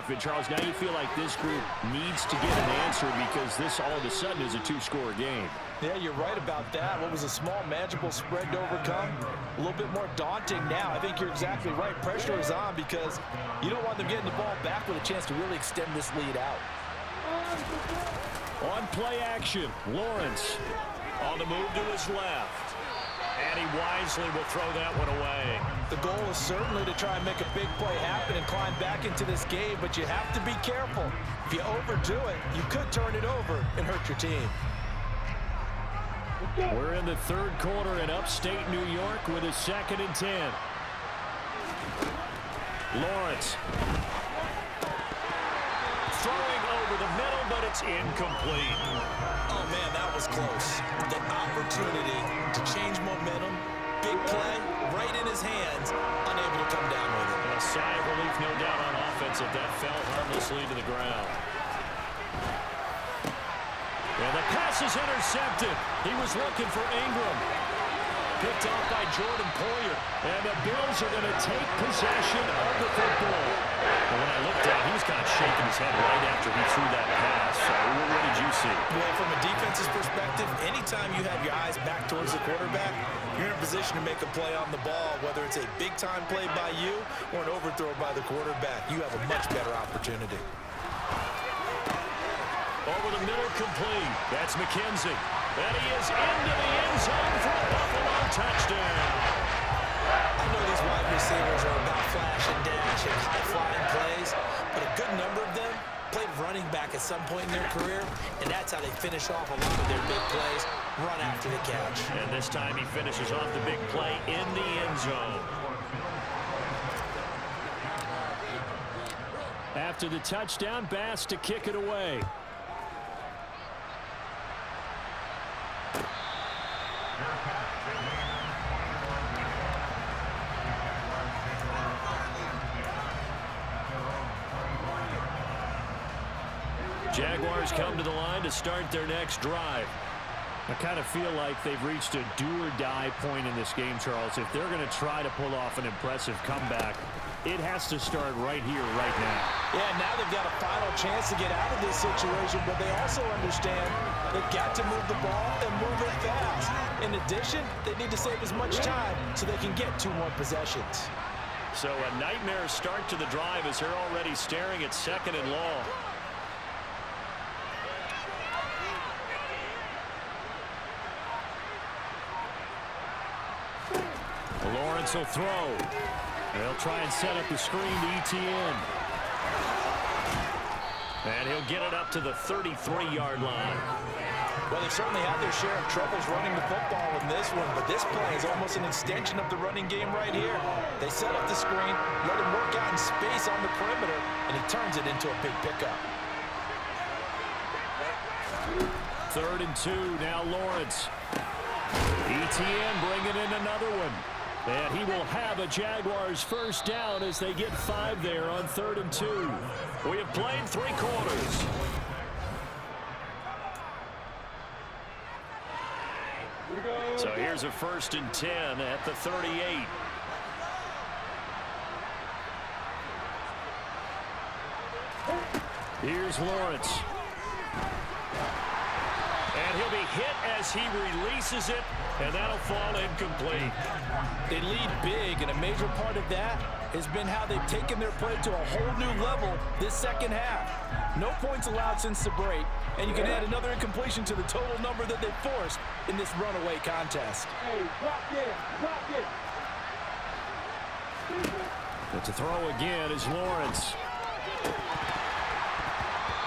But, Charles, now you feel like this group needs to get an answer because this all of a sudden is a two-score game. Yeah, you're right about that. What was a small, manageable spread to overcome, a little bit more daunting now. I think you're exactly right. Pressure is on because you don't want them getting the ball back with a chance to really extend this lead out. On play action, Lawrence on the move to his left. And he wisely will throw that one away. The goal is certainly to try and make a big play happen and climb back into this game, but you have to be careful. If you overdo it, you could turn it over and hurt your team. We're in the third quarter in upstate New York with a 2nd and 10. Lawrence. Throwing over the middle, but it's incomplete. Oh, man, that was close. The opportunity to change momentum, big play, right in his hands, unable to come down with it. A sigh of relief, no doubt, on offense if that fell harmlessly to the ground. And the pass is intercepted. He was looking for Ingram. Picked off by Jordan Poyer. And the Bills are going to take possession of the football. And when I looked at it, he was kind of shaking his head right after he threw that pass. So what did you see? Well, from a defense's perspective, anytime you have your eyes back towards the quarterback, you're in a position to make a play on the ball, whether it's a big-time play by you or an overthrow by the quarterback. You have a much better opportunity. Over the middle, complete. That's McKenzie. And he is into the end zone for a Buffalo touchdown. I know these wide receivers are about flash and dash and high-flying plays, but a good number of them played running back at some point in their career, and that's how they finish off a lot of their big plays, run after the catch. And this time he finishes off the big play in the end zone. After the touchdown, Bass to kick it away. Jaguars come to the line to start their next drive. I kind of feel like they've reached a do-or-die point in this game, Charles. If they're going to try to pull off an impressive comeback, it has to start right here, right now. Yeah, now they've got a final chance to get out of this situation, but they also understand they've got to move the ball and move it fast. In addition, they need to save as much time so they can get 2 more possessions. So a nightmare start to the drive as they're already staring at 2nd and long. Lawrence will throw. They'll try and set up the screen to ETN. And he'll get it up to the 33-yard line. Well, they've certainly had their share of troubles running the football in this one, but this play is almost an extension of the running game right here. They set up the screen, let him work out in space on the perimeter, and he turns it into a big pickup. 3rd and 2, now Lawrence. ETN bringing in another one. And he will have a Jaguars first down as they get 5 there on 3rd and 2. We have played 3 quarters. So here's a 1st and 10 at the 38. Here's Lawrence. And he'll be hit as he releases it, and that'll fall incomplete. They lead big, and a major part of that has been how they've taken their play to a whole new level this second half. No points allowed since the break, and you can add another incompletion to the total number that they forced in this runaway contest. But to throw again is Lawrence.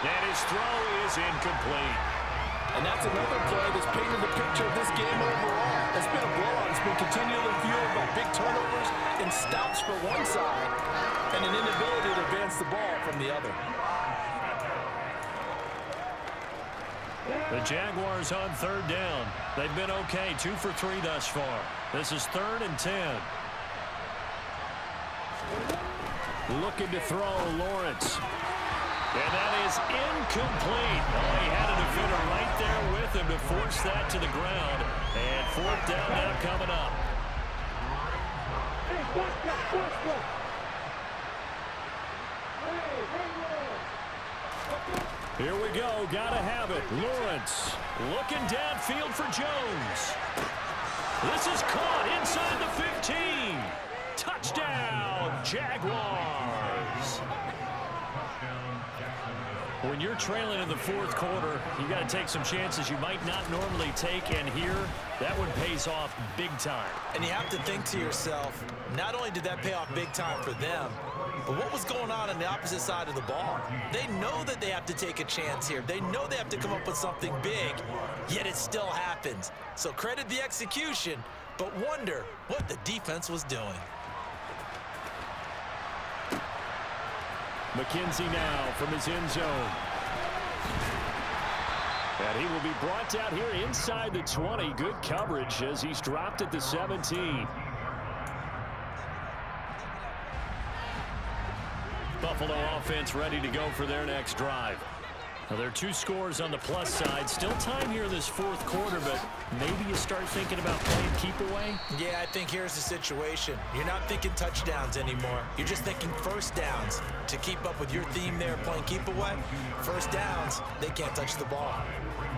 And his throw is incomplete. And that's another play that's painted the picture of this game overall. It's been a blowout. It's been continually fueled by big turnovers and stops for one side and an inability to advance the ball from the other. The Jaguars on 3rd down. They've been okay, 2 for 3 thus far. This is 3rd and 10. Looking to throw, Lawrence. And that is incomplete. Oh, he had a defender right there with him to force that to the ground. And 4th down now coming up. Here we go. Gotta have it. Lawrence looking downfield for Jones. This is caught inside the 15. Touchdown, Jaguars. When you're trailing in the fourth quarter, you got to take some chances you might not normally take, and here, that one pays off big time. And you have to think to yourself, not only did that pay off big time for them, but what was going on the opposite side of the ball? They know that they have to take a chance here. They know they have to come up with something big, yet it still happens. So credit the execution, but wonder what the defense was doing. McKenzie now from his end zone. And he will be brought down here inside the 20. Good coverage as he's dropped at the 17. Buffalo offense ready to go for their next drive. Now, there are 2 scores on the plus side. Still time here in this fourth quarter, but maybe you start thinking about playing keep away? Yeah, I think here's the situation. You're not thinking touchdowns anymore. You're just thinking first downs. To keep up with your theme there, playing keep away, first downs, they can't touch the ball.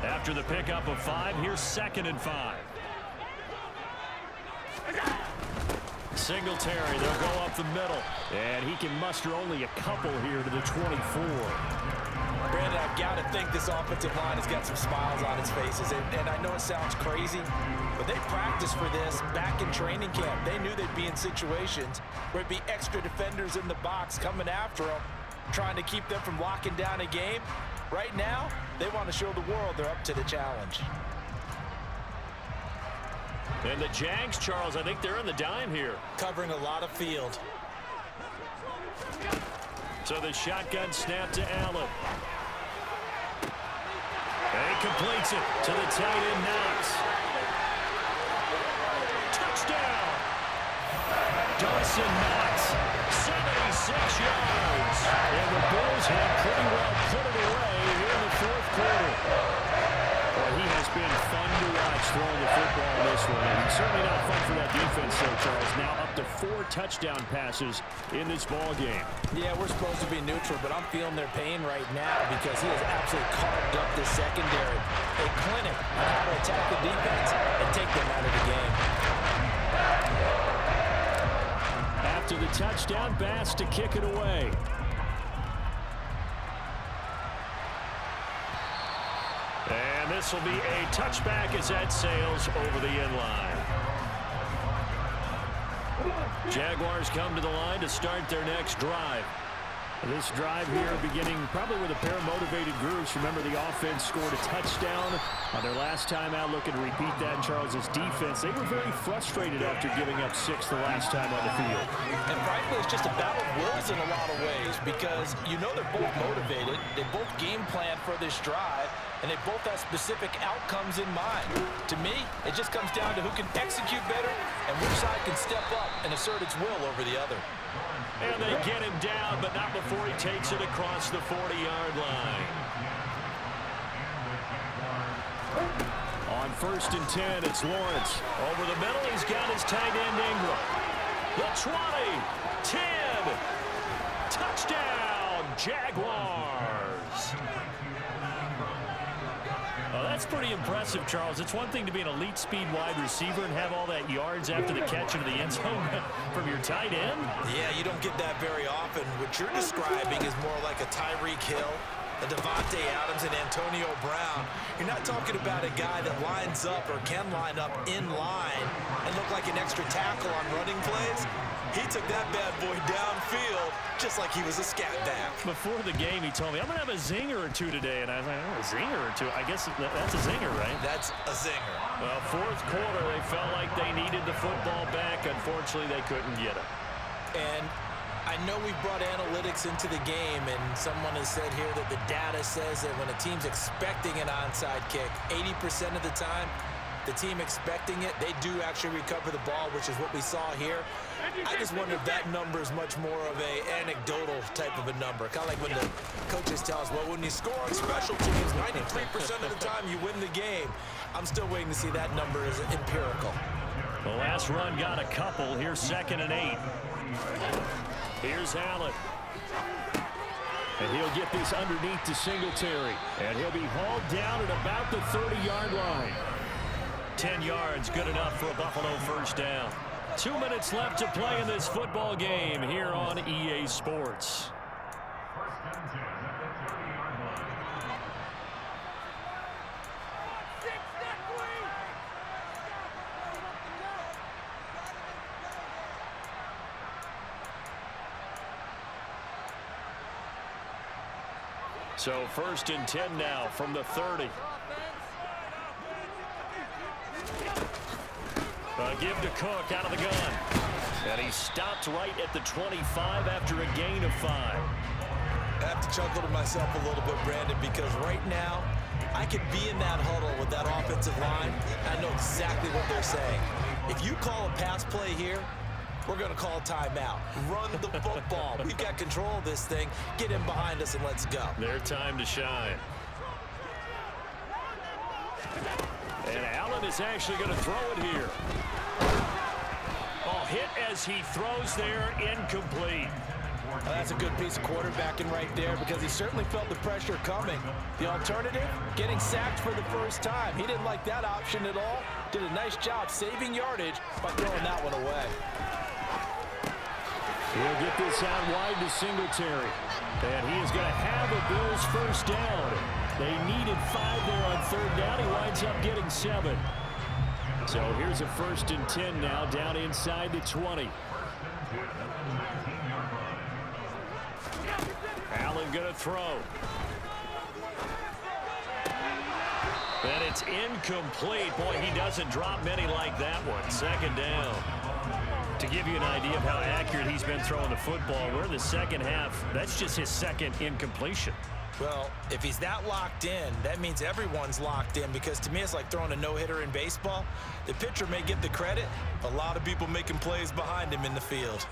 After the pickup of 5, here's 2nd and 5. Singletary, they'll go up the middle. And he can muster only a couple here to the 24. Brandon, I've got to think this offensive line has got some smiles on its faces. And I know it sounds crazy, but they practiced for this back in training camp. They knew they'd be in situations where it'd be extra defenders in the box coming after them, trying to keep them from locking down a game. Right now, they want to show the world they're up to the challenge. And the Jags, Charles, I think they're in the dime here. Covering a lot of field. So the shotgun snap to Allen. And he completes it to the tight end, Knox. Touchdown! Dawson Knox, 76 yards. And the Bills have pretty well put it away here in the fourth quarter. Well, he has been fun to watch throwing the football in this one. And certainly not fun for that defense, though, Charles. Now up to 4 touchdown passes in this ball game. Yeah, we're supposed to be neutral, but I'm feeling their pain right now because he has absolutely carved up the secondary. A clinic on how to attack the defense and take them out of the game. After the touchdown, Bass to kick it away. And this will be a touchback as that sails over the end line. Jaguars come to the line to start their next drive. This drive here beginning probably with a pair of motivated groups. Remember, the offense scored a touchdown on their last time out. Looking to repeat that in Charles's defense. They were very frustrated after giving up 6 the last time on the field. And frankly, it's just a battle of wills in a lot of ways because you know they're both motivated. They both game plan for this drive, and they both have specific outcomes in mind. To me, it just comes down to who can execute better and which side can step up and assert its will over the other. And they get him down, but not before he takes it across the 40-yard line. On 1st and 10, it's Lawrence. Over the middle, he's got his tight end Ingram. The 20, 10, touchdown, Jaguars. Oh, that's pretty impressive, Charles. It's one thing to be an elite speed wide receiver and have all that yards after the catch into the end zone from your tight end. Yeah, you don't get that very often. What you're describing is more like a Tyreek Hill, a Devontae Adams, and Antonio Brown. You're not talking about a guy that lines up or can line up in line and look like an extra tackle on running plays. He took that bad boy downfield just like he was a scat back. Before the game, he told me, I'm going to have a zinger or two today. And I was like, oh, a zinger or two? I guess that's a zinger, right? That's a zinger. Well, fourth quarter, they felt like they needed the football back. Unfortunately, they couldn't get it. And I know we've brought analytics into the game, and someone has said here that the data says that when a team's expecting an onside kick, 80% of the time, the team expecting it, they do actually recover the ball, which is what we saw here. I just wonder if that number is much more of a anecdotal type of a number. Kind of like when the coaches tell us, well, when you score on special teams, 93% of the time you win the game. I'm still waiting to see that number is empirical. The last run got a couple. Here's 2nd and 8. Here's Allen. And he'll get this underneath to Singletary. And he'll be hauled down at about the 30-yard line. 10 yards, good enough for a Buffalo first down. 2 minutes left to play in this football game here on EA Sports. So 1st and 10 now from the 30. Give to Cook out of the gun. And he stopped right at the 25 after a gain of 5. I have to chuckle to myself a little bit, Brandon, because right now I could be in that huddle with that offensive line. I know exactly what they're saying. If you call a pass play here, we're going to call a timeout. Run the football. We've got control of this thing. Get in behind us and let's go. Their time to shine. And Allen is actually going to throw it here. Oh, hit as he throws there, incomplete. Well, that's a good piece of quarterbacking right there because he certainly felt the pressure coming. The alternative, getting sacked for the first time. He didn't like that option at all. Did a nice job saving yardage by throwing that one away. He'll get this out wide to Singletary. And he is going to have a Bills first down. They needed 5 there on 3rd down. He winds up getting 7. So here's a 1st and 10 now down inside the 20. Allen going to throw. And it's incomplete. Boy, he doesn't drop many like that one. 2nd down. To give you an idea of how accurate he's been throwing the football, we're in the second half. That's just his 2nd incompletion. Well, if he's that locked in, that means everyone's locked in because to me it's like throwing a no-hitter in baseball. The pitcher may get the credit, a lot of people making plays behind him in the field.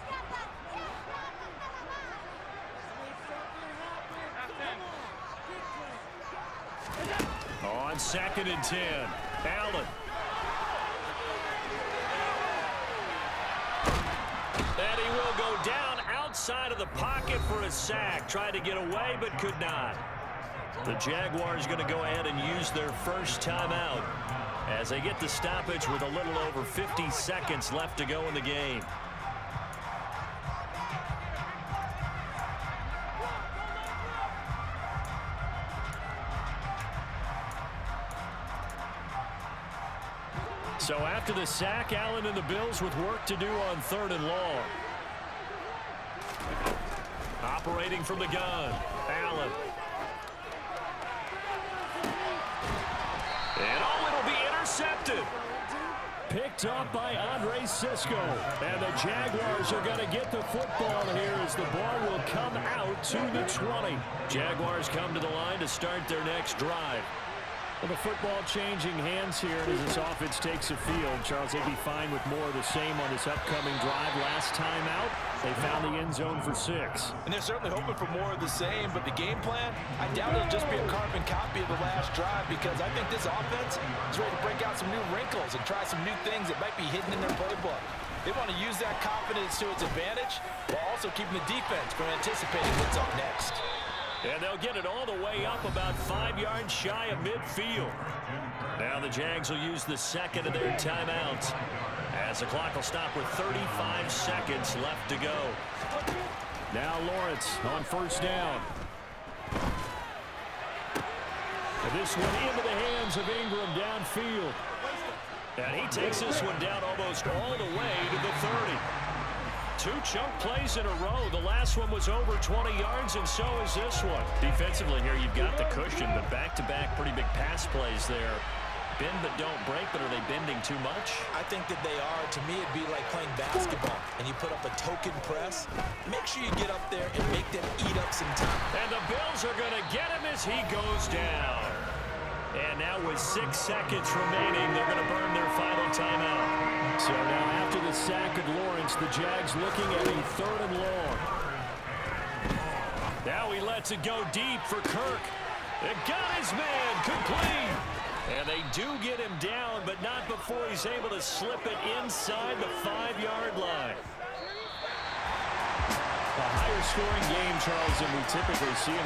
On 2nd and 10, Allen. And he will go down outside of the pocket for a sack. Tried to get away, but could not. The Jaguars going to go ahead and use their first timeout as they get the stoppage with a little over 50 seconds left to go in the game. So after the sack, Allen and the Bills with work to do on 3rd and long. Operating from the gun, Allen. And it'll be intercepted. Picked up by Andre Cisco. And the Jaguars are going to get the football here as the ball will come out to the 20. Jaguars come to the line to start their next drive. Well, the football changing hands here as this offense takes the field. Charles, they'd be fine with more of the same on this upcoming drive. Last time out, they found the end zone for 6. And they're certainly hoping for more of the same, but the game plan, I doubt it'll just be a carbon copy of the last drive because I think this offense is ready to break out some new wrinkles and try some new things that might be hidden in their playbook. They want to use that confidence to its advantage while also keeping the defense from anticipating what's up next. And they'll get it all the way up about 5 yards shy of midfield. Now the Jags will use the 2nd of their timeouts as the clock will stop with 35 seconds left to go. Now Lawrence on 1st down. And this one into the hands of Ingram downfield. And he takes this one down almost all the way to the 30. 2 chunk plays in a row. The last one was over 20 yards, and so is this one. Defensively here, you've got the cushion, but back-to-back pretty big pass plays there. Bend but don't break, but are they bending too much? I think that they are. To me, it'd be like playing basketball, and you put up a token press. Make sure you get up there and make them eat up some time. And the Bills are going to get him as he goes down. And now with 6 seconds remaining, they're going to burn their final timeout. So now after the sack of Lawrence, the Jags looking at a 3rd and long. Now he lets it go deep for Kirk. It got his man complete. And they do get him down, but not before he's able to slip it inside the 5-yard line. A higher lower scoring game, Charles, than we typically see.